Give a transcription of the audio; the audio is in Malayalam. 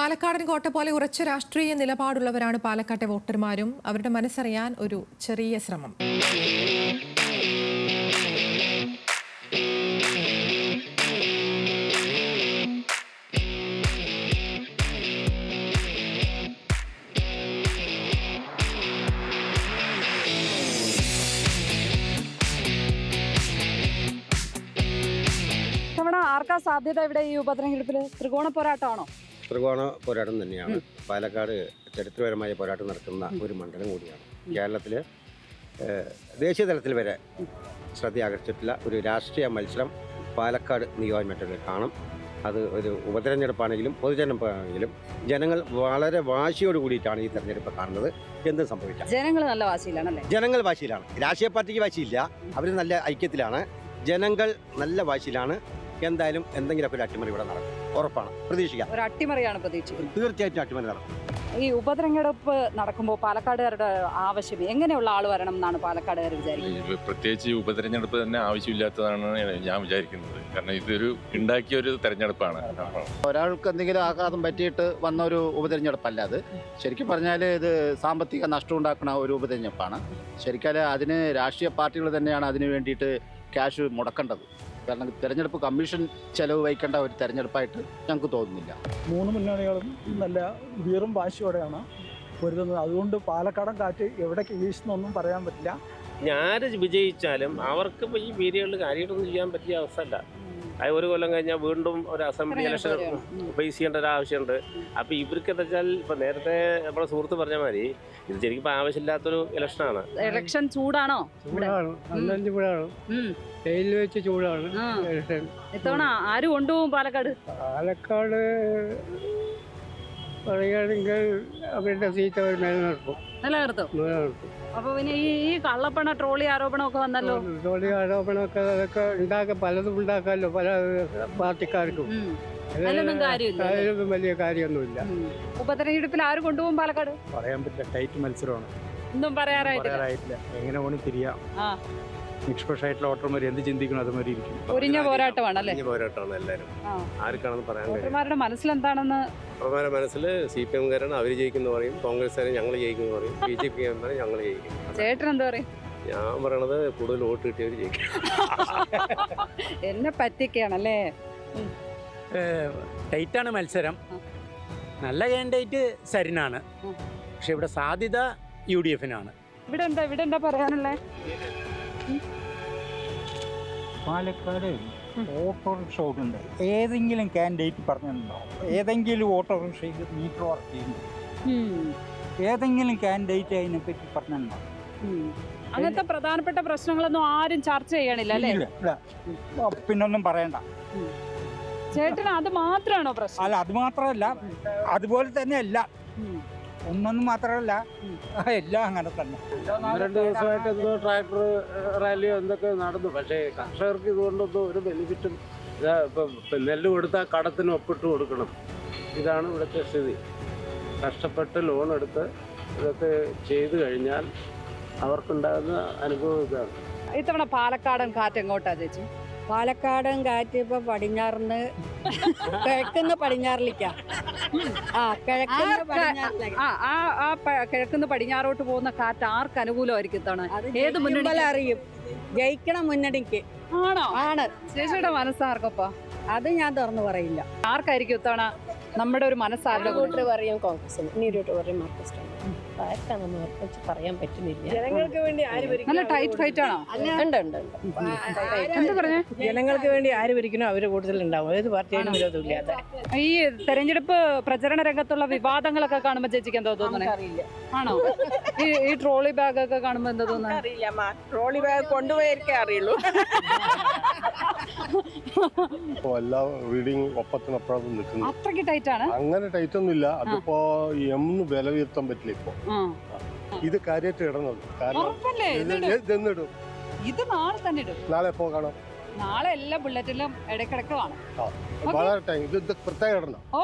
പാലക്കാടൻ കോട്ട പോലെ ഉറച്ച രാഷ്ട്രീയ നിലപാടുള്ളവരാണ് പാലക്കാട്ടെ വോട്ടർമാരും. അവരുടെ മനസ്സറിയാൻ ഒരു ചെറിയ ശ്രമം. ആർക്കാ സാധ്യത ഇവിടെ ഈ ഉപതെരഞ്ഞെടുപ്പിൽ? ത്രികോണ പോരാട്ടമാണോ? ത്രികോണ പോരാട്ടം തന്നെയാണ്. പാലക്കാട് ചരിത്രപരമായ പോരാട്ടം നടക്കുന്ന ഒരു മണ്ഡലം കൂടിയാണ്. കേരളത്തിൽ ദേശീയ തലത്തിൽ വരെ ശ്രദ്ധ ആകർഷിച്ചിട്ടുള്ള ഒരു രാഷ്ട്രീയ മത്സരം പാലക്കാട് നിയോജകമണ്ഡലത്തിൽ കാണും. അത് ഒരു ഉപതെരഞ്ഞെടുപ്പാണെങ്കിലും പൊതുതെരഞ്ഞെടുപ്പാണെങ്കിലും ജനങ്ങൾ വളരെ വാശിയോട് കൂടിയിട്ടാണ് ഈ തെരഞ്ഞെടുപ്പ് കാണുന്നത്. എന്തും സംഭവിക്കാം. ജനങ്ങൾ നല്ല വാശിയിലാണല്ലേ? ജനങ്ങൾ വാശിയിലാണ്. രാഷ്ട്രീയ പാർട്ടിക്ക് വാശിയില്ല, അവർ നല്ല ഐക്യത്തിലാണ്. ജനങ്ങൾ നല്ല വാശിയിലാണ്. എന്തായാലും എന്തെങ്കിലുമൊക്കെ ഒരു അട്ടിമറി ഇവിടെ നടക്കും, ഉറപ്പാണ്, പ്രതീക്ഷിക്കാം. ഒരു അട്ടിമറിയാണ് പ്രതീക്ഷിക്കുന്നത്. തീർച്ചയായിട്ടും അട്ടിമറി നടക്കും. ഈ ഉപതെരഞ്ഞെടുപ്പ് നടക്കുമ്പോൾ പാലക്കാടുകാരുടെ ആവശ്യം എങ്ങനെയുള്ള ആൾ വരണം എന്നാണ് പാലക്കാടുകാർ വിചാരിക്കുന്നത്? പ്രത്യേകിച്ച് ഈ ഉപതെരഞ്ഞെടുപ്പ് തന്നെ ആവശ്യമില്ലാത്തതാണ് ഞാൻ വിചാരിക്കുന്നത്. കാരണം ഇതൊരു ഉണ്ടാക്കിയ ഒരു തെരഞ്ഞെടുപ്പാണ്. ഒരാൾക്ക് എന്തെങ്കിലും ആഘാതം പറ്റിയിട്ട് വന്ന ഒരു ഉപതെരഞ്ഞെടുപ്പല്ല അത്. ശരിക്കും പറഞ്ഞാൽ ഇത് സാമ്പത്തിക നഷ്ടം ഉണ്ടാക്കുന്ന ഒരു ഉപതെരഞ്ഞെടുപ്പാണ്. ശരിക്കും അതിന് രാഷ്ട്രീയ പാർട്ടികൾ തന്നെയാണ് അതിന് വേണ്ടിയിട്ട് ക്യാഷ് മുടക്കേണ്ടത്. കാരണം തെരഞ്ഞെടുപ്പ് കമ്മീഷൻ ചെലവ് വഹിക്കേണ്ട ഒരു തെരഞ്ഞെടുപ്പായിട്ട് ഞങ്ങൾക്ക് തോന്നുന്നില്ല. മൂന്ന് മുന്നണികളും നല്ല വീറും വാശിയോടെയാണ് പൊരുതുന്നത്. അതുകൊണ്ട് പാലക്കാടൻ കാറ്റ് എവിടേക്ക് വീശുന്നൊന്നും പറയാൻ പറ്റില്ല. ഞാൻ വിജയിച്ചാലും അവർക്ക് ഈ പീരിയഡിൽ കാര്യമായിട്ടൊന്നും ചെയ്യാൻ പറ്റിയ അവസ്ഥയല്ല. ഒരു കൊല്ലം കഴിഞ്ഞാൽ വീണ്ടും ഒരു അസംബ്ലി ഇലക്ഷൻ ഫേസ് ചെയ്യേണ്ട ഒരു ആവശ്യമുണ്ട്. അപ്പോൾ ഇവർക്ക് എന്താ വെച്ചാൽ ഇപ്പം നേരത്തെ നമ്മുടെ സുഹൃത്ത് പറഞ്ഞ മാതിരി ഇത് ശരിക്കും ആവശ്യമില്ലാത്തൊരു ഇലക്ഷനാണ്. ഇലക്ഷൻ ചൂടാണോ? ചൂടാണ്, വെയിൽ വെച്ച് ചൂടാണ് ഇലക്ഷൻ. ഇത്തവണ ആര് കൊണ്ടുപോകും പാലക്കാട്? പാലക്കാട് പറയുകയാണെങ്കിൽ അവരുടെ സീറ്റ് അവർ നിലനിർത്തും. അപ്പൊ പിന്നെ ഈ കള്ളപ്പണ ട്രോളി ആരോപണമൊക്കെ വന്നല്ലോ. ട്രോളി ആരോപണമൊക്കെ അതൊക്കെ ഉണ്ടാക്കാം, പലതും ഉണ്ടാക്കാമല്ലോ പല പാർട്ടിക്കാർക്കും. അതിലൊന്നും വലിയ കാര്യമൊന്നുമില്ല. ഉപതെരഞ്ഞെടുപ്പിൽ ആര് കൊണ്ടുപോകും പാലക്കാട്? പറയാൻ പറ്റില്ല, ടൈറ്റ് മത്സരമാണ്. ഒന്നും പറയാറായിട്ടില്ല. എങ്ങനെ വേണം തിരിയാം. നിഷ്പക്ഷമായിട്ടുള്ള വോട്ടർമാർ എന്ത് ചിന്തിക്കണം അതുമാതിരി ഇരിക്കും. ഒരിഞ്ഞ പോരാട്ടമാണല്ലേ? പോരാട്ടമാണ് എല്ലാവരും. ആർക്കാണെന്ന് പറയാൻ കഴിയും. വോട്ടർമാരുടെ മനസ്സിലെന്താണെന്ന്? വോട്ടർമാരുടെ മനസ്സിൽ CPM കാരാണ് അവർ ജയിക്കുന്നു പറയും, കോൺഗ്രസ്സുകാരെ ഞങ്ങൾ ജയിക്കുന്നു പറയും, BJP ഞങ്ങൾ ജയിക്കും. ചേട്ടൻ എന്താ പറയും? ഞാൻ പറയണത് കൂടുതൽ വോട്ട് കിട്ടിയവർ ജയിക്കും. എന്നെ പറ്റിക്കാണല്ലേ? ടൈറ്റാണ് മത്സരം. നല്ല കാൻഡിഡേറ്റ് സരിനാണ്, പക്ഷെ ഇവിടെ സാധ്യത UDF-നാണ്. ഇവിടെ എന്താ പറയാനുള്ളേ? പാലക്കാട് ഓട്ടോറിക്ഷ ഓടുന്നുണ്ട്. ഏതെങ്കിലും കാൻഡിഡേറ്റ് പറഞ്ഞിട്ടുണ്ടോ? ഏതെങ്കിലും ഓട്ടോറിക്ഷയിൽ മീറ്റർ വർക്ക് ചെയ്യുന്നു? ഏതെങ്കിലും കാൻഡിഡേറ്റ് അതിനെപ്പറ്റി പറഞ്ഞിട്ടുണ്ടോ? അങ്ങനത്തെ പ്രധാനപ്പെട്ട പ്രശ്നങ്ങളൊന്നും ആരും ചർച്ച ചെയ്യണില്ല അല്ലേ? പിന്നൊന്നും പറയണ്ട. ചേട്ടന് അത് മാത്രമാണോ പ്രശ്നം? അല്ല, അത് മാത്രമല്ല, അതുപോലെ തന്നെ അല്ല, ഒന്നൊന്നും മാത്രമല്ല, എല്ലാം അങ്ങനെ തന്നെ. 2 ദിവസമായിട്ട് എന്തോ ട്രാക്ടർ റാലിയോ എന്തൊക്കെ നടന്നു. പക്ഷേ കർഷകർക്ക് ഇതുകൊണ്ടൊന്നും ഒരു ബെനിഫിറ്റും ഇപ്പം നെല്ല് കൊടുത്താൽ കടത്തിന് ഒപ്പിട്ട് കൊടുക്കണം. ഇതാണ് ഇവിടുത്തെ സ്ഥിതി. കഷ്ടപ്പെട്ട് ലോൺ എടുത്ത് ഇതൊക്കെ ചെയ്തു കഴിഞ്ഞാൽ അവർക്കുണ്ടാകുന്ന അനുഭവം ഇതാണ്. ഇത്തവണ പാലക്കാടൻ കാറ്റ് എങ്ങോട്ടാ ചേച്ചി? പാലക്കാടൻ കാറ്റ് ഇപ്പൊ പടിഞ്ഞാറിന്ന് കിഴക്കുന്ന് പടിഞ്ഞാറിലേക്കാ. കിഴക്കുന്ന് പടിഞ്ഞാറോട്ട് പോകുന്ന കാറ്റ് ആർക്ക് അനുകൂലമായിരിക്കും ഇത്തവണ? ഏത് മുന്നണി അറിയും? ജയിക്കണം മുന്നണിക്ക്. ആണോ? ആണ്. ചേച്ചിയുടെ മനസ്സാർക്കപ്പാ? അത് ഞാൻ തുറന്നു പറയില്ല. ആർക്കായിരിക്കും ഇത്തവണ നമ്മുടെ ഒരു മനസ്സാരുടെ? പറയും കോൺഗ്രസിന്, ഇനി ഒരു പറയും മാർക്സിസ്റ്റ്. ആർക്കാണെന്ന് ഉറപ്പിച്ച് പറയാൻ പറ്റുന്നില്ല. ജനങ്ങൾക്ക് വേണ്ടി ആര് നല്ല ടൈറ്റ് ഫൈറ്റ് ആണോ? ഉണ്ട്. എന്താ പറഞ്ഞേ? ജനങ്ങൾക്ക് വേണ്ടി ആര് ഭരിക്കണോ അവര് കൂടുതലുണ്ടാവും. ഏത് പാർട്ടിയാലും വിരോധമില്ലാതെ. ഈ തെരഞ്ഞെടുപ്പ് പ്രചരണ രംഗത്തുള്ള വിവാദങ്ങളൊക്കെ കാണുമ്പോ ചേച്ചിക്ക് എന്താ തോന്നുന്നത്? അറിയില്ല. ആണോ? ഈ ട്രോളി ബാഗ് ഒക്കെ കാണുമ്പോ എന്താ തോന്നുന്നത്? അറിയില്ല. ട്രോളി ബാഗ് കൊണ്ടുപോയിരിക്കേ അറിയുള്ളൂ. എല്ലാ റീഡിങ് ഒപ്പത്തിനപ്പുറം നിൽക്കുന്നു. അത്രയ്ക്ക് ടൈറ്റ് ആണ്? അങ്ങനെ ടൈറ്റ് ഒന്നുമില്ല. അതിപ്പോ എന്ന് വില ഉയർത്താൻ പറ്റില്ല. ഇപ്പൊ ഇത് കാര്യമായിട്ട് ഇടുന്നത്. കാരണം ഇത് നാളെ തന്നെ ഇടും. നാളെ എപ്പോ കാണാം? നാളെ എല്ലാ ബുള്ളറ്റിലും ഇടയ്ക്കിടയ്ക്ക് കാണും. ഇത് പ്രത്യേക ഇടണം. ഓ